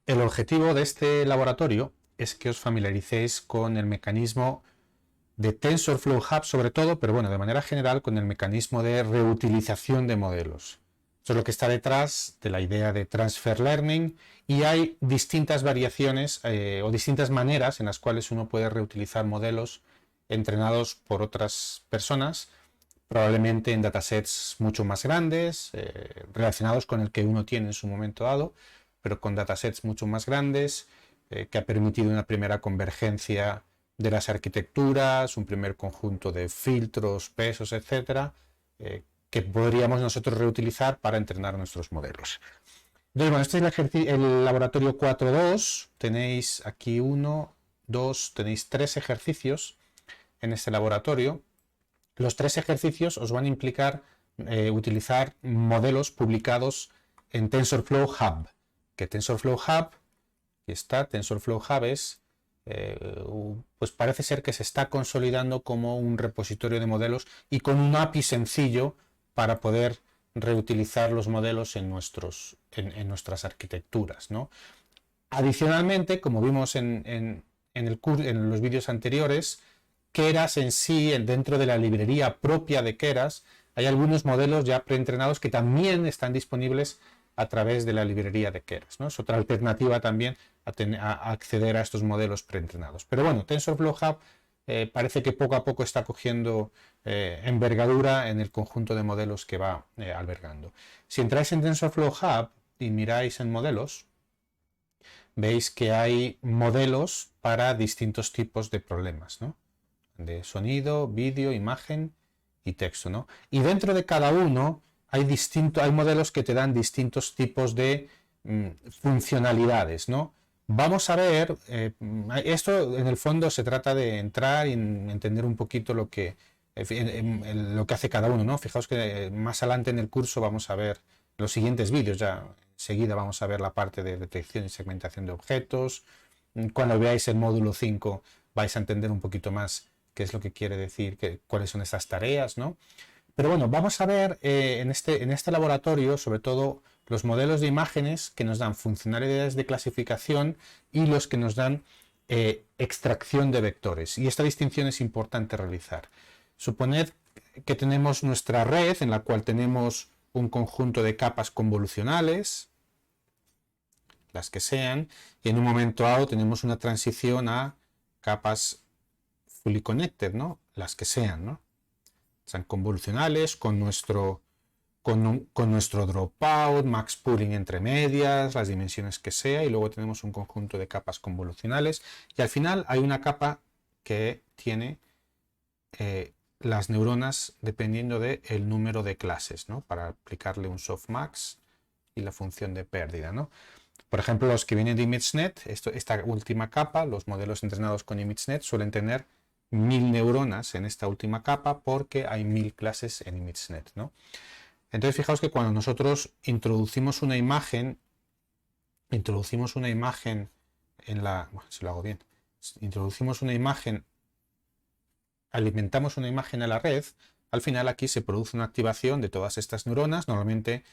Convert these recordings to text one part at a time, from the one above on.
El objetivo de este laboratorio es que os familiaricéis con el mecanismo de TensorFlow Hub sobre todo, pero bueno, de manera general con el mecanismo de reutilización de modelos. Eso es lo que está detrás de la idea de Transfer Learning, y hay distintas variaciones o distintas maneras en las cuales uno puede reutilizar modelos entrenados por otras personas, probablemente en datasets mucho más grandes, relacionados con el que uno tiene en su momento dado, pero con datasets mucho más grandes, que ha permitido una primera convergencia de las arquitecturas, un primer conjunto de filtros, pesos, etcétera, que podríamos nosotros reutilizar para entrenar nuestros modelos. Entonces, bueno, este es el laboratorio 4.2. Tenéis aquí 1, 2, tenéis 3 ejercicios en este laboratorio. Los 3 ejercicios os van a implicar utilizar modelos publicados en TensorFlow Hub. Que TensorFlow Hub, aquí está, TensorFlow Hub es, pues parece ser que se está consolidando como un repositorio de modelos y con un API sencillo para poder reutilizar los modelos en nuestras arquitecturas, ¿no? Adicionalmente, como vimos en los vídeos anteriores, Keras en sí, dentro de la librería propia de Keras, hay algunos modelos ya preentrenados que también están disponibles a través de la librería de Keras, ¿no? Es otra alternativa también a acceder a estos modelos preentrenados. Pero bueno, TensorFlow Hub parece que poco a poco está cogiendo envergadura en el conjunto de modelos que va albergando. Si entráis en TensorFlow Hub y miráis en modelos, veis que hay modelos para distintos tipos de problemas, ¿no? De sonido, vídeo, imagen y texto, ¿no? Y dentro de cada uno hay modelos que te dan distintos tipos de funcionalidades, ¿no? Vamos a ver, esto en el fondo se trata de entrar y entender un poquito lo que hace cada uno, ¿no? Fijaos que más adelante en el curso vamos a ver los siguientes vídeos, ya enseguida vamos a ver la parte de detección y segmentación de objetos. Cuando veáis el módulo 5 vais a entender un poquito más qué es lo que quiere decir, cuáles son esas tareas, ¿no? Pero bueno, vamos a ver en este laboratorio sobre todo los modelos de imágenes que nos dan funcionalidades de clasificación y los que nos dan extracción de vectores. Y esta distinción es importante realizar. Suponed que tenemos nuestra red en la cual tenemos un conjunto de capas convolucionales, las que sean, y en un momento dado tenemos una transición a capas fully connected, ¿no? Las que sean, ¿no? Sean convolucionales con nuestro dropout, max pooling entre medias, las dimensiones que sea, y luego tenemos un conjunto de capas convolucionales, y al final hay una capa que tiene las neuronas dependiendo del número de clases, ¿no? Para aplicarle un softmax y la función de pérdida, ¿no? Por ejemplo, los que vienen de ImageNet, esta última capa, los modelos entrenados con ImageNet suelen tener 1000 neuronas en esta última capa porque hay 1000 clases en ImageNet, ¿no? Entonces fijaos que cuando nosotros introducimos una imagen en la... Bueno, si lo hago bien. Introducimos una imagen, alimentamos una imagen a la red, al final aquí se produce una activación de todas estas neuronas. Normalmente,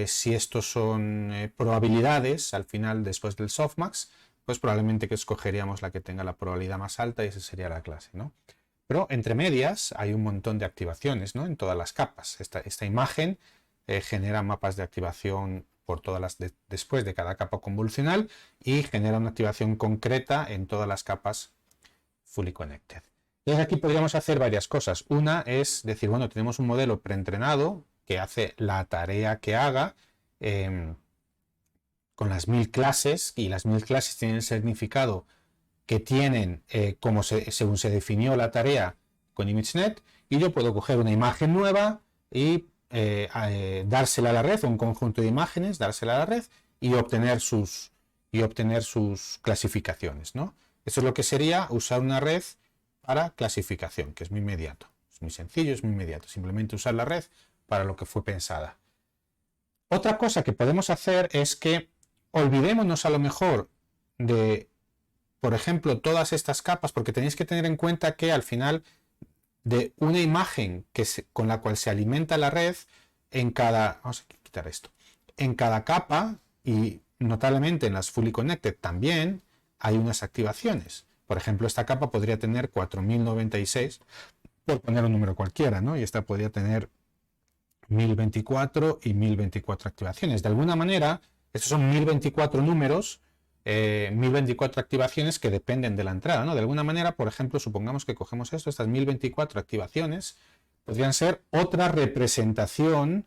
si estos son probabilidades, al final después del softmax, pues probablemente que escogeríamos la que tenga la probabilidad más alta y esa sería la clase, ¿no? Pero entre medias hay un montón de activaciones, ¿no? En todas las capas. Esta imagen genera mapas de activación por después de cada capa convolucional y genera una activación concreta en todas las capas fully connected. Entonces aquí podríamos hacer varias cosas. Una es decir, bueno, tenemos un modelo preentrenado que hace la tarea que haga con las 1000 clases, y las 1000 clases tienen el significado que tienen según se definió la tarea con ImageNet, y yo puedo coger una imagen nueva y dársela a la red, un conjunto de imágenes, dársela a la red y obtener sus clasificaciones, ¿no? Eso es lo que sería usar una red para clasificación, que es muy inmediato. Es muy sencillo, es muy inmediato. Simplemente usar la red para lo que fue pensada. Otra cosa que podemos hacer es que olvidémonos a lo mejor de por ejemplo, todas estas capas, porque tenéis que tener en cuenta que al final de una imagen con la cual se alimenta la red, vamos a quitar esto, en cada capa, y notablemente en las Fully Connected también, hay unas activaciones. Por ejemplo, esta capa podría tener 4096, por poner un número cualquiera, ¿no? Y esta podría tener 1024 y 1024 activaciones. De alguna manera, estos son 1024 números, 1024 activaciones que dependen de la entrada, ¿no? De alguna manera, por ejemplo, supongamos que cogemos esto, estas 1024 activaciones podrían ser otra representación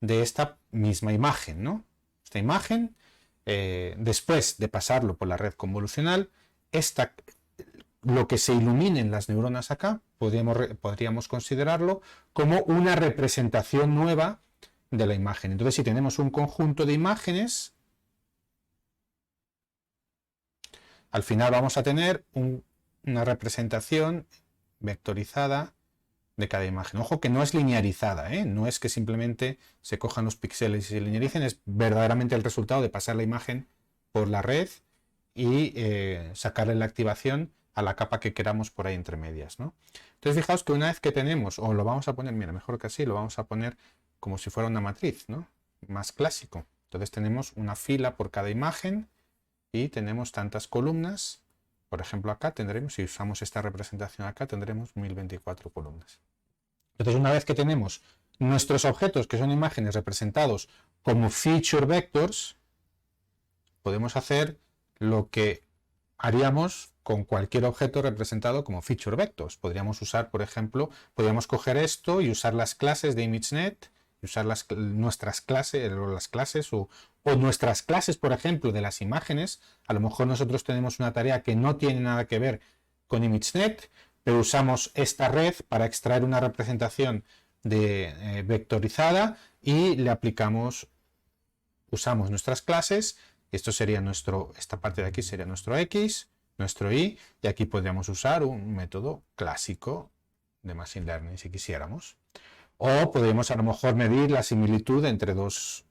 de esta misma imagen, ¿no? Esta imagen, después de pasarlo por la red convolucional, lo que se ilumine en las neuronas acá, podríamos considerarlo como una representación nueva de la imagen. Entonces, si tenemos un conjunto de imágenes, al final vamos a tener una representación vectorizada de cada imagen. Ojo que no es linearizada, ¿eh? No es que simplemente se cojan los píxeles y se linearicen, es verdaderamente el resultado de pasar la imagen por la red y sacarle la activación a la capa que queramos por ahí entre medias, ¿no? Entonces fijaos que una vez que tenemos, o lo vamos a poner, mira, mejor que así, lo vamos a poner como si fuera una matriz, ¿no? Más clásico. Entonces tenemos una fila por cada imagen y tenemos tantas columnas. Por ejemplo, acá tendremos, si usamos esta representación acá, tendremos 1024 columnas. Entonces, una vez que tenemos nuestros objetos, que son imágenes representados como feature vectors, podemos hacer lo que haríamos con cualquier objeto representado como feature vectors. Podríamos usar, por ejemplo, podríamos coger esto y usar las clases de ImageNet, y usar nuestras clases, o nuestras clases, por ejemplo, de las imágenes. A lo mejor nosotros tenemos una tarea que no tiene nada que ver con ImageNet, pero usamos esta red para extraer una representación vectorizada y le aplicamos, usamos nuestras clases. Esto sería esta parte de aquí sería nuestro X, nuestro Y, y aquí podríamos usar un método clásico de Machine Learning si quisiéramos. O podríamos a lo mejor medir la similitud entre dos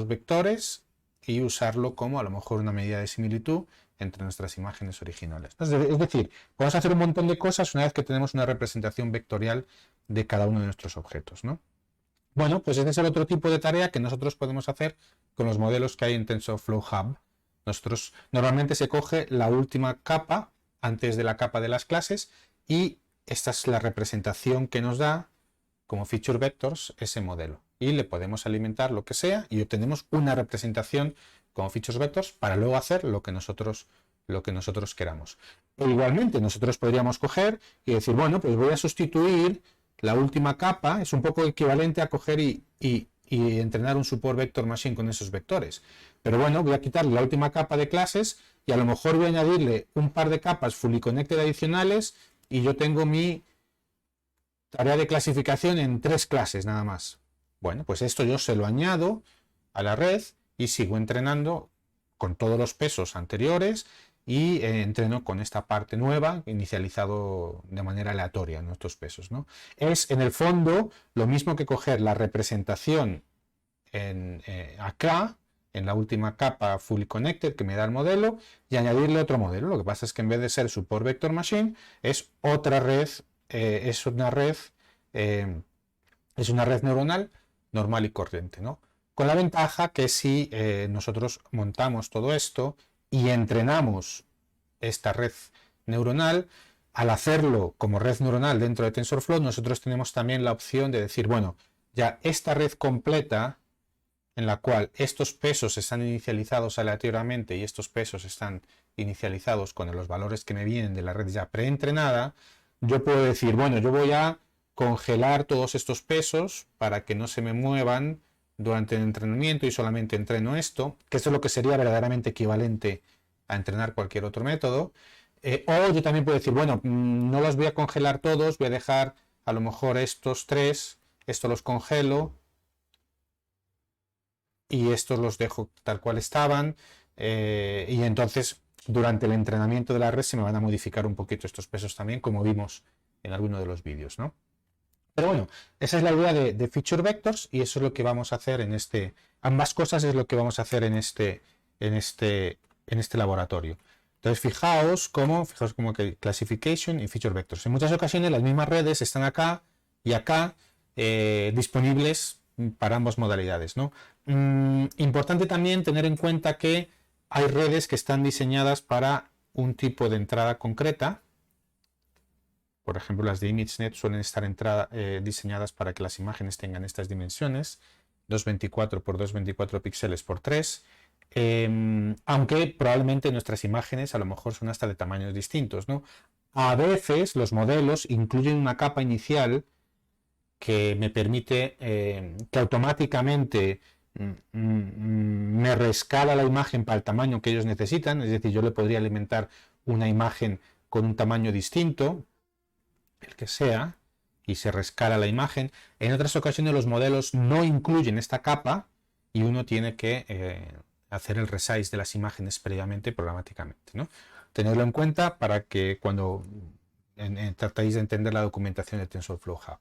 vectores y usarlo como a lo mejor una medida de similitud entre nuestras imágenes originales. Es decir, podemos hacer un montón de cosas una vez que tenemos una representación vectorial de cada uno de nuestros objetos, ¿no? Bueno, pues ese es el otro tipo de tarea que nosotros podemos hacer con los modelos que hay en TensorFlow Hub. Normalmente se coge la última capa antes de la capa de las clases y esta es la representación que nos da como feature vectors ese modelo. Y le podemos alimentar lo que sea y obtenemos una representación como features vectors para luego hacer lo que nosotros queramos. E igualmente nosotros podríamos coger y decir, bueno, pues voy a sustituir la última capa, es un poco equivalente a coger y entrenar un support vector machine con esos vectores. Pero bueno, voy a quitarle la última capa de clases y a lo mejor voy a añadirle un par de capas fully connected adicionales y yo tengo mi tarea de clasificación en 3 clases nada más. Bueno, pues esto yo se lo añado a la red y sigo entrenando con todos los pesos anteriores y entreno con esta parte nueva inicializado de manera aleatoria en estos pesos, ¿no? Es en el fondo lo mismo que coger la representación acá en la última capa fully connected que me da el modelo y añadirle otro modelo. Lo que pasa es que en vez de ser support vector machine es otra red, es una red neuronal normal y corriente, ¿no? Con la ventaja que si nosotros montamos todo esto y entrenamos esta red neuronal, al hacerlo como red neuronal dentro de TensorFlow, nosotros tenemos también la opción de decir, bueno, ya esta red completa en la cual estos pesos están inicializados aleatoriamente y estos pesos están inicializados con los valores que me vienen de la red ya preentrenada, yo puedo decir, bueno, yo voy a congelar todos estos pesos para que no se me muevan durante el entrenamiento y solamente entreno esto, que esto es lo que sería verdaderamente equivalente a entrenar cualquier otro método. O yo también puedo decir, bueno, no los voy a congelar todos, voy a dejar a lo mejor estos 3, estos los congelo y estos los dejo tal cual estaban, y entonces durante el entrenamiento de la red se me van a modificar un poquito estos pesos también, como vimos en alguno de los vídeos, ¿no? Pero bueno, esa es la idea de feature vectors y eso es lo que vamos a hacer ambas cosas es lo que vamos a hacer en este laboratorio. Entonces fijaos como que classification y feature vectors. En muchas ocasiones las mismas redes están acá y acá disponibles para ambas modalidades, ¿no? Importante también tener en cuenta que hay redes que están diseñadas para un tipo de entrada concreta. Por ejemplo, las de ImageNet suelen estar diseñadas para que las imágenes tengan estas dimensiones, 224 por 224 píxeles por 3. Aunque probablemente nuestras imágenes a lo mejor son hasta de tamaños distintos, ¿no? A veces los modelos incluyen una capa inicial que me permite que automáticamente me rescala la imagen para el tamaño que ellos necesitan, es decir, yo le podría alimentar una imagen con un tamaño distinto, el que sea, y se rescala la imagen. En otras ocasiones los modelos no incluyen esta capa y uno tiene que hacer el resize de las imágenes previamente programáticamente, ¿no? Tenerlo en cuenta para que cuando tratáis de entender la documentación de TensorFlow Hub.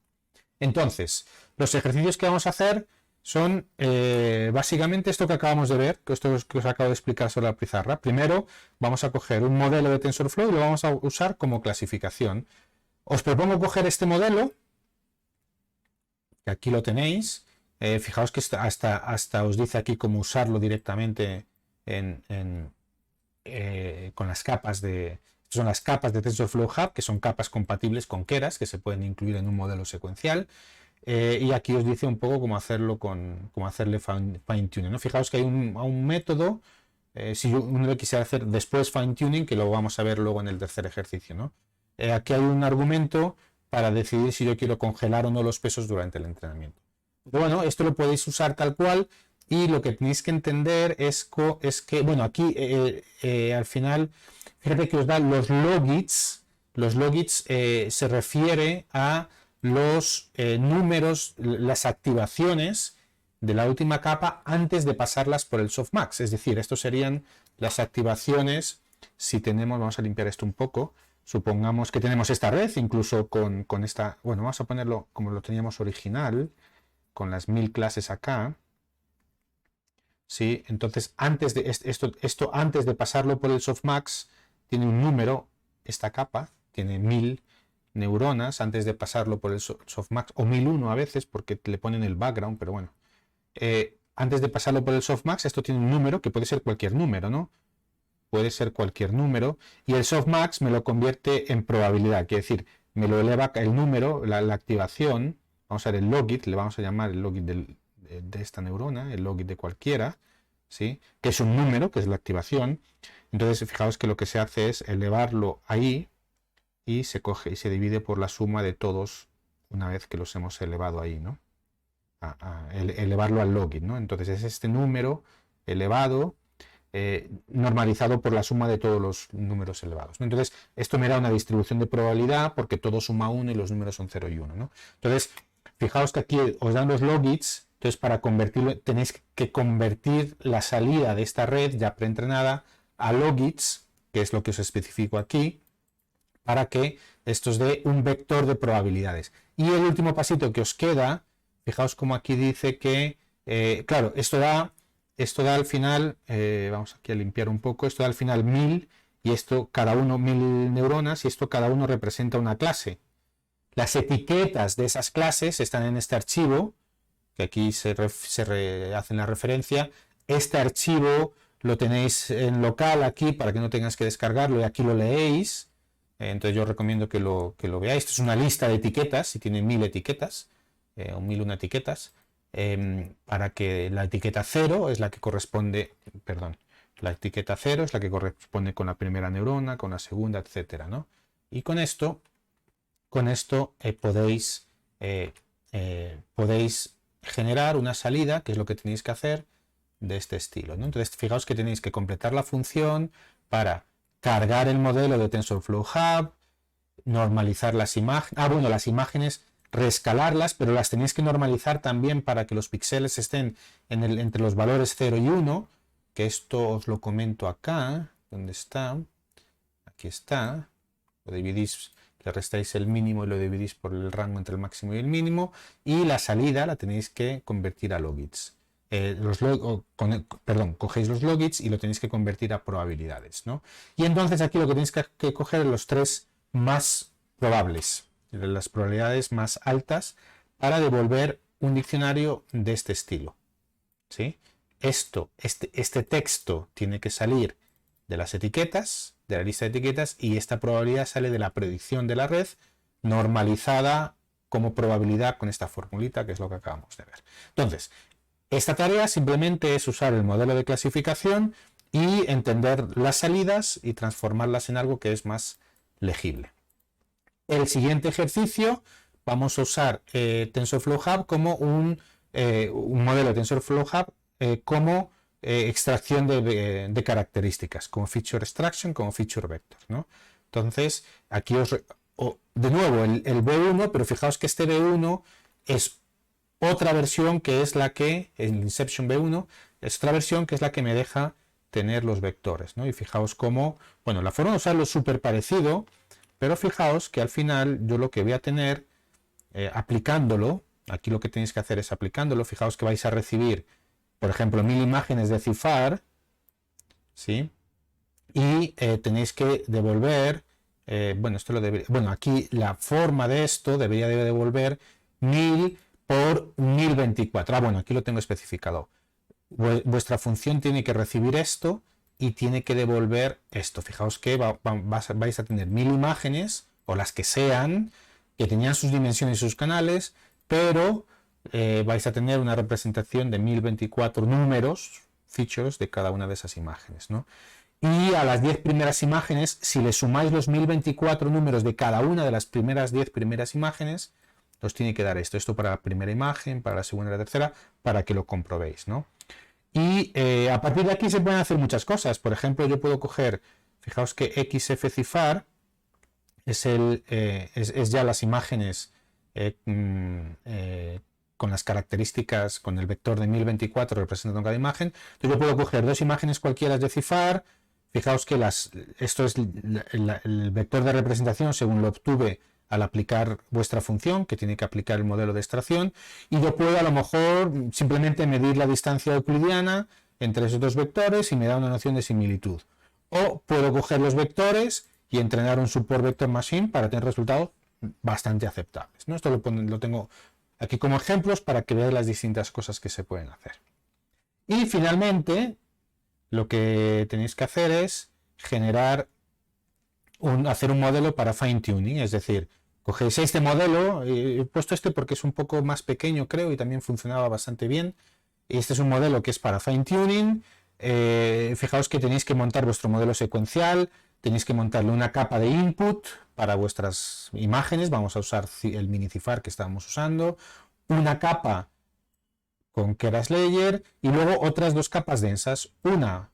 Entonces, los ejercicios que vamos a hacer son básicamente esto que acabamos de ver, que esto que os acabo de explicar sobre la pizarra. Primero vamos a coger un modelo de TensorFlow y lo vamos a usar como clasificación. Os propongo coger este modelo, que aquí lo tenéis. Fijaos que hasta os dice aquí cómo usarlo directamente con las capas de... Son las capas de TensorFlow Hub, que son capas compatibles con Keras, que se pueden incluir en un modelo secuencial. Y aquí os dice un poco cómo hacerlo cómo hacerle fine tuning, ¿no? Fijaos que hay un método, si uno lo quisiera hacer después fine tuning, que lo vamos a ver luego en el tercer ejercicio, ¿no? Aquí hay un argumento para decidir si yo quiero congelar o no los pesos durante el entrenamiento. Pero bueno, esto lo podéis usar tal cual y lo que tenéis que entender es que, bueno, aquí al final, fíjate que os da los logits. Los logits se refiere a los números, las activaciones de la última capa antes de pasarlas por el softmax. Es decir, estos serían las activaciones si tenemos, vamos a limpiar esto un poco. Supongamos que tenemos esta red, incluso con esta, bueno, vamos a ponerlo como lo teníamos original, con las 1000 clases acá. ¿Sí? Entonces, antes de esto antes de pasarlo por el softmax, tiene un número, esta capa, tiene 1000 neuronas antes de pasarlo por el softmax, o 1001 a veces, porque le ponen el background, pero bueno. Antes de pasarlo por el softmax, esto tiene un número, que puede ser cualquier número, ¿no? Puede ser cualquier número, y el softmax me lo convierte en probabilidad, quiere decir, me lo eleva el número, la activación, vamos a ver el logit, le vamos a llamar el logit de esta neurona, el logit de cualquiera, ¿sí? Que es un número, que es la activación. Entonces, fijaos que lo que se hace es elevarlo ahí, y se coge y se divide por la suma de todos una vez que los hemos elevado ahí, ¿no? Elevarlo al logit, ¿no? Entonces es este número elevado, normalizado por la suma de todos los números elevados, ¿no? Entonces esto me da una distribución de probabilidad porque todo suma 1 y los números son 0 y 1, ¿no? Entonces fijaos que aquí os dan los logits. Entonces para convertirlo tenéis que convertir la salida de esta red ya preentrenada a logits, que es lo que os especifico aquí, para que esto os dé un vector de probabilidades. Y el último pasito que os queda, fijaos como aquí dice que, claro, esto da al final, vamos aquí a limpiar un poco, esto da al final 1000, y esto cada uno 1000 neuronas, y esto cada uno representa una clase. Las etiquetas de esas clases están en este archivo, que aquí hacen la referencia. Este archivo lo tenéis en local aquí para que no tengáis que descargarlo, y aquí lo leéis. Entonces yo recomiendo que lo veáis. Esto es una lista de etiquetas y tiene 1000 etiquetas o 1001 etiquetas, para que la etiqueta 0 es la que corresponde, perdón, la etiqueta 0 es la que corresponde con la primera neurona, con la segunda, etcétera, ¿no? Y con esto podéis generar una salida, que es lo que tenéis que hacer, de este estilo, ¿no? Entonces fijaos que tenéis que completar la función para cargar el modelo de TensorFlow Hub, normalizar las imágenes, bueno, las imágenes, reescalarlas, pero las tenéis que normalizar también para que los píxeles estén entre los valores 0 y 1, que esto os lo comento acá, ¿dónde está? Aquí está, lo dividís, le restáis el mínimo y lo dividís por el rango entre el máximo y el mínimo, y la salida la tenéis que convertir a logits. cogéis los logits y lo tenéis que convertir a probabilidades, ¿no? Y entonces aquí lo que tenéis que coger los tres más probables, las probabilidades más altas, para devolver un diccionario de este estilo, ¿sí? Este texto tiene que salir de las etiquetas, de la lista de etiquetas, y esta probabilidad sale de la predicción de la red normalizada como probabilidad con esta formulita, que es lo que acabamos de ver. Entonces, esta tarea simplemente es usar el modelo de clasificación y entender las salidas y transformarlas en algo que es más legible. El siguiente ejercicio vamos a usar TensorFlow Hub como un modelo de TensorFlow Hub como extracción de características, como feature extraction, como feature vector, ¿no? Entonces, aquí de nuevo el V1, pero fijaos que este V1 es otra versión que es la que, el Inception V1, es otra versión que es la que me deja tener los vectores, ¿no? Y fijaos cómo, bueno, la forma de usarlo es súper parecido, pero fijaos que al final yo lo que voy a tener aplicándolo, aquí lo que tenéis que hacer es aplicándolo, fijaos que vais a recibir, por ejemplo, 1000 imágenes de CIFAR, ¿sí? Y tenéis que devolver, aquí la forma de esto debería de devolver 1000 por 1024. Bueno, aquí lo tengo especificado. Vuestra función tiene que recibir esto y tiene que devolver esto. Fijaos que vais a tener 1000 imágenes, o las que sean, que tenían sus dimensiones y sus canales, pero vais a tener una representación de 1024 números, features, de cada una de esas imágenes, ¿no? Y a las 10 primeras imágenes, si le sumáis los 1024 números de cada una de las primeras 10 primeras imágenes, os tiene que dar esto para la primera imagen, para la segunda y la tercera, para que lo comprobéis, ¿no? Y a partir de aquí se pueden hacer muchas cosas. Por ejemplo, yo puedo coger, fijaos que XFCIFAR es ya las imágenes con las características, con el vector de 1024 representando cada imagen. Entonces yo puedo coger dos imágenes cualquiera de CIFAR. Fijaos que esto es el vector de representación según lo obtuve al aplicar vuestra función, que tiene que aplicar el modelo de extracción, y yo puedo a lo mejor simplemente medir la distancia euclidiana entre esos dos vectores y me da una noción de similitud. O puedo coger los vectores y entrenar un support vector machine para tener resultados bastante aceptables, ¿no? Esto lo tengo aquí como ejemplos para que veáis las distintas cosas que se pueden hacer. Y finalmente, lo que tenéis que hacer es hacer un modelo para fine tuning, es decir, cogéis este modelo, he puesto este porque es un poco más pequeño, creo, y también funcionaba bastante bien. Este es un modelo que es para fine tuning. Fijaos que tenéis que montar vuestro modelo secuencial, tenéis que montarle una capa de input para vuestras imágenes, vamos a usar el mini CIFAR que estábamos usando, una capa con Keras Layer y luego otras dos capas densas, una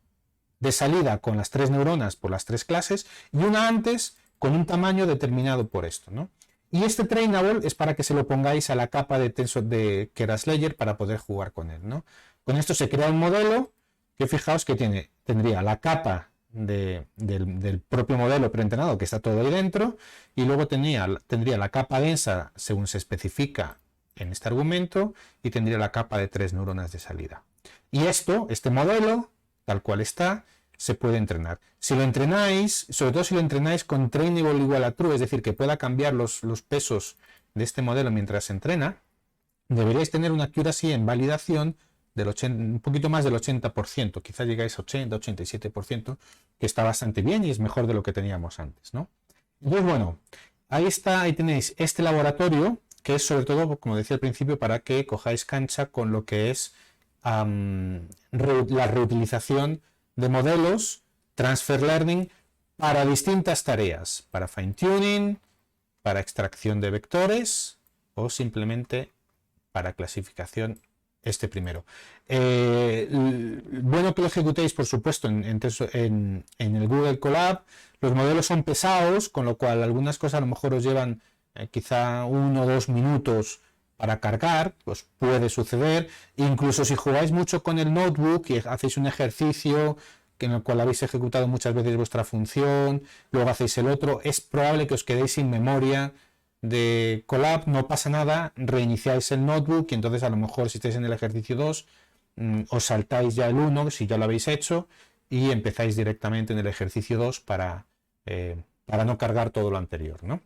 de salida con las 3 neuronas por las 3 clases y una antes con un tamaño determinado por esto, ¿no? Y este trainable es para que se lo pongáis a la capa de tensor de Keras Layer para poder jugar con él, ¿no? Con esto se crea un modelo que fijaos que tendría la capa del propio modelo preentrenado, que está todo ahí dentro, y luego tendría la capa densa según se especifica en este argumento, y tendría la capa de 3 neuronas de salida. Y este modelo, tal cual está, se puede entrenar. Si lo entrenáis, sobre todo si lo entrenáis con trainable igual a true, es decir, que pueda cambiar los pesos de este modelo mientras se entrena, deberíais tener una accuracy en validación un poquito más del 80%, quizás llegáis a 80-87%, que está bastante bien y es mejor de lo que teníamos antes, ¿no? Entonces, bueno, ahí tenéis este laboratorio, que es sobre todo, como decía al principio, para que cojáis cancha con lo que es la reutilización de modelos, transfer learning, para distintas tareas, para fine tuning, para extracción de vectores o simplemente para clasificación primero. Bueno que lo ejecutéis, por supuesto, en el Google Colab. Los modelos son pesados, con lo cual algunas cosas a lo mejor os llevan quizá 1 o 2 minutos para cargar, pues puede suceder. Incluso si jugáis mucho con el notebook y hacéis un ejercicio en el cual habéis ejecutado muchas veces vuestra función, luego hacéis el otro, es probable que os quedéis sin memoria de Colab. No pasa nada, reiniciáis el notebook y entonces a lo mejor si estáis en el ejercicio 2 os saltáis ya el 1 si ya lo habéis hecho y empezáis directamente en el ejercicio 2 para no cargar todo lo anterior, ¿no?